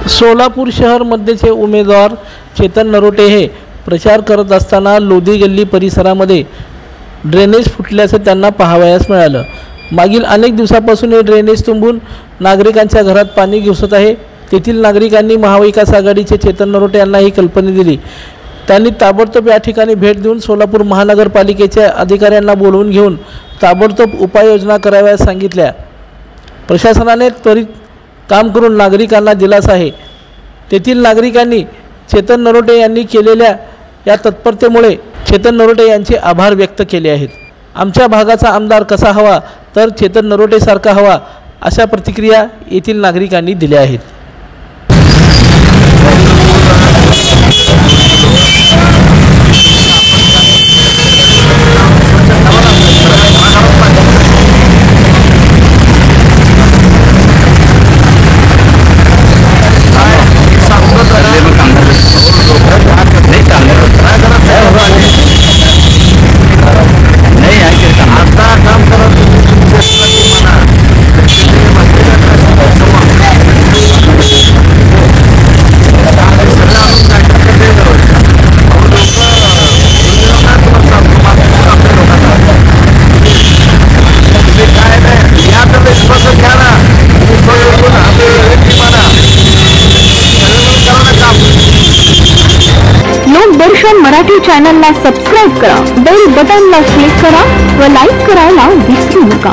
सोलापूर शहर मध्येचे उमेदवार चेतन नरोटे हे प्रचार करत असताना लोधी गल्ली परिसरामध्ये ड्रेनेज फुटल्याचं त्यांना पाहावयास मिळालं। मागील अनेक दिवसापासून हे ड्रेनेज तुंबून नागरिकांच्या घरात पाणी घुसत आहे। तेथील नागरिकांनी महाविकास आघाडीचे चेतन नरोटे यांना ही कल्पना दिली। त्यांनी ताबडतोब या ठिकाणी भेट देऊन सोलापूर महानगरपालिकेच्या अधिकाऱ्यांना बोलवून घेऊन ताबडतोब उपाययोजना कराव्यास सांगितल्या। प्रशासनाने त्वरित काम करून नागरिकांना दिलासा आहे। तेथील नागरिकांनी चेतन नरोटे यांनी केलेल्या या तत्परतेमुळे चेतन नरोटे यांचे आभार व्यक्त केले आहेत। आमच्या भागाचा आमदार कसा हवा तर चेतन नरोटे सारखा हवा अशा प्रतिक्रिया येथील नागरिकांनी दिल्या आहेत। लोकदर्शन मराठी चॅनलला सबस्क्राइब करा, बेल बटनला क्लिक करा व लाईक करायला विसरू नका।